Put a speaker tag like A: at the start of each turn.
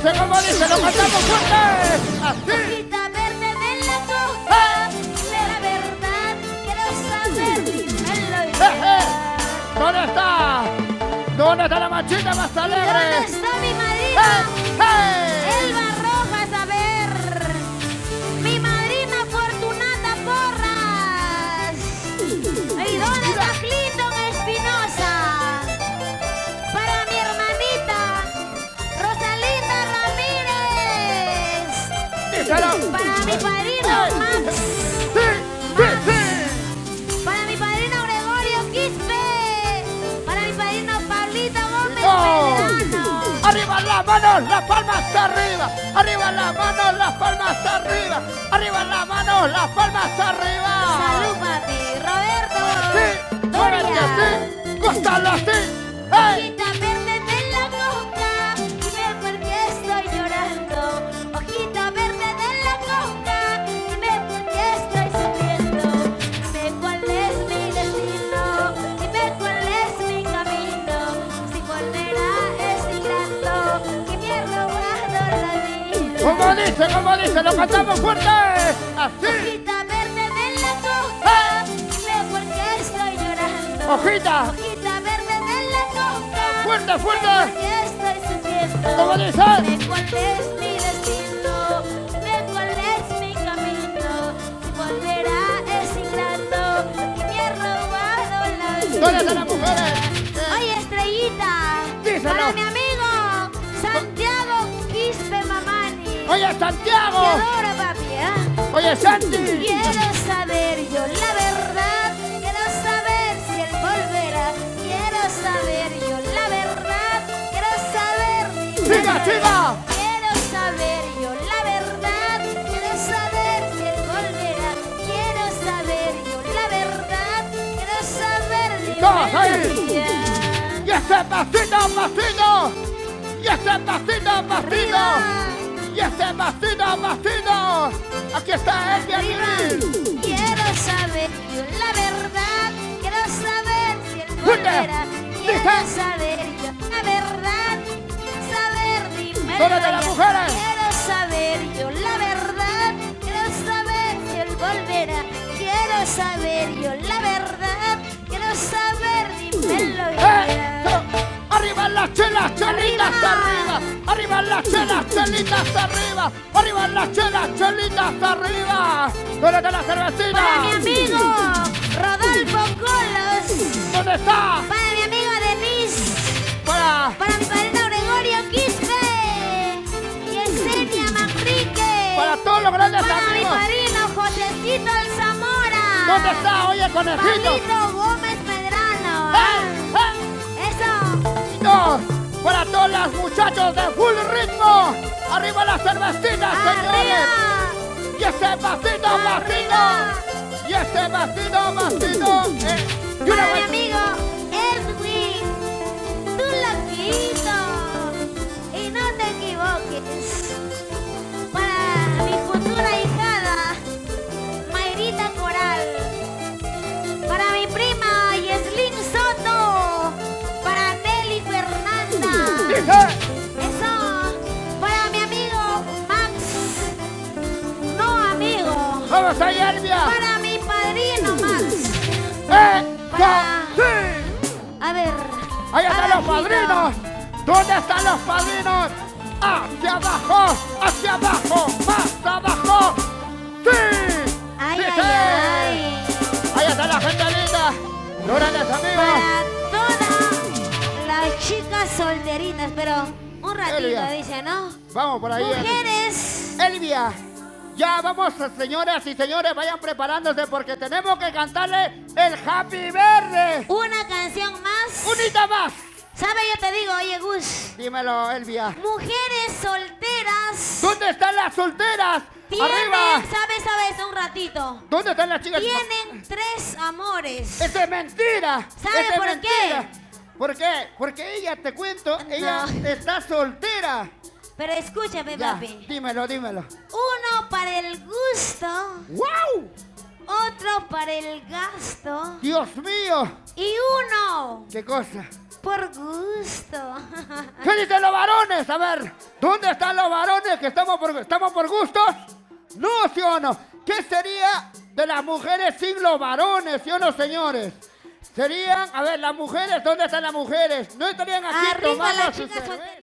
A: como dice, lo cantamos fuerte. Así.
B: Hojita verde de la costa, de la verdad quiero saber, dímelo y
A: ¿Dónde está? ¿Dónde está la machita más alegre?
B: ¿dónde está mi madrina? Elba Rojas, a ver. Mi madrina Fortunata Porras. ¿Y dónde está Clinton Espinosa? Para mi hermanita Rosalinda Ramírez.
A: Díselo.
B: Para mi padrino Max.
A: Sí, sí, sí.
B: Para mi padrino Gregorio Quispe. Para mi padrino Pablito Gómez
A: ¡Oh!
B: Medrano.
A: Arriba las manos, las palmas arriba. Arriba las manos, las palmas arriba. Arriba las manos, las palmas arriba.
B: Salud, papi. Roberto.
A: Sí, muévete
B: Doria.
A: así, gózalo así. ¡Ey!
B: Hojita verde de la coca, dime por qué estoy llorando. Hojita verde de la coca, dime por qué estoy sufriendo. Dime cuál es mi destino, dime cuál es mi camino. Si volverá ese llanto que me ha robado la vida.
A: Como dice, lo cantamos fuerte. Así.
B: Hojita verde de la coca, dime por qué estoy llorando.
A: Hojita.
B: Hojita verde de la coca.
A: Fuerte, fuerte.
B: Que estoy sufriendo.
A: ¿Cómo dice?
B: Dime cuál es mi destino, dime cuál es mi camino. Si volverá ese ingrato que me ha robado la vida.
A: ¿Dónde están las mujeres?
B: Oye, estrellita,
A: Díselo.
B: para mi amigo Santiago Quispe Mamani.
A: Oye,
B: Te
A: Santiago.
B: adoro, papi, ¿eh?
A: Oye, Santi.
B: Quiero saber yo la verdad, quiero saber si él volverá. Quiero saber yo la verdad, quiero saber si
A: Siga, siga.
B: Quiero saber yo la verdad, quiero saber si él volverá. Quiero saber yo la verdad, quiero saber si
A: Todos ahí. Y ese pasito, pasito. Y ese pasito, pasito. Y ese pasito, pasito. Aquí está el Aguilar.
B: Quiero saber yo la verdad, quiero saber si él
A: Fuerte.
B: volverá. Quiero
A: Dice.
B: saber yo la verdad, saber dime.
A: ¿Dónde están las mujeres?
B: Quiero saber yo la verdad, quiero saber si él volverá. Quiero saber yo la verdad, quiero saber dímelo ya.
A: Arriba las chelas, chelitas arriba. Arriba las chelas, chelitas arriba. Arriba las chelas, chelitas arriba. ¿Dónde está la cervecita?
B: Para mi amigo Rodolfo Colos,
A: ¿Dónde está?
B: para mi amiga Denise.
A: Para.
B: Para mi padrino Gregorio Quispe, Yesenia Manrique.
A: Para todos los grandes
B: Para mi
A: amigos.
B: padrino Josecito Alzamora.
A: ¿Dónde está? Oye, conejito.
B: Pablito Gómez Medrano. Eso.
A: No, para todos los muchachos de full ritmo. Arriba las cervecitas, señores.
B: Arriba.
A: Y ese vasito, vasito. Y ese vasito, vasito. Y una
B: Para mi
A: vez-
B: amigo Edwin. Tú loquito. Y no te equivoques. Para mi futura hijada, Mayrita Coral. Para mi prima Yeslin Soto. Para Nelly Fernanda.
A: Dice,
B: Eso. Para mi amigo Max. No amigo.
A: vamos ahí, Elvia.
B: Para mi padrino Max.
A: Sí.
B: A ver.
A: Ahí están los
B: abajito.
A: padrinos. ¿Dónde están los padrinos? Hacia abajo, más abajo. Sí.
B: Ay,
A: Sí,
B: ay,
A: sí.
B: ay.
A: Ahí está la gente linda. Los grandes amigos.
B: Para todas las chicas solteritas, pero un ratito,
A: Elvia.
B: dice, ¿no?
A: Vamos por ahí.
B: Mujeres.
A: Elvia. Ya vamos, señoras y señores, vayan preparándose porque tenemos que cantarle el Happy Verde.
B: Una canción más.
A: Unita más.
B: ¿Sabe? Yo te digo, oye, Gus.
A: Dímelo, Elvia.
B: Mujeres solteras.
A: ¿Dónde están las solteras?
B: Tienen,
A: Arriba.
B: ¿sabes? Un ratito.
A: ¿Dónde están las chicas?
B: Tienen 3 amores.
A: ¡Eso es mentira!
B: ¿Sabe
A: ¡Eso es
B: por
A: mentira! ¿Por qué? Porque ella, te cuento, ella está soltera.
B: Pero escúchame,
A: Ya,
B: papi.
A: dímelo.
B: Uno para el gusto
A: ¡Wow!
B: otro para el gasto
A: Dios mío.
B: y uno
A: ¿Qué cosa?
B: por gusto.
A: ¿Qué dicen los varones? A ver, ¿dónde están los varones que estamos por gustos? No, ¿sí o no? ¿Qué sería de las mujeres sin los varones, sí o no, señores? Serían, a ver, las mujeres, ¿dónde están las mujeres? No estarían aquí
B: Arriba
A: tomando
B: las
A: su
B: chicas
A: cerveza.
B: solteras.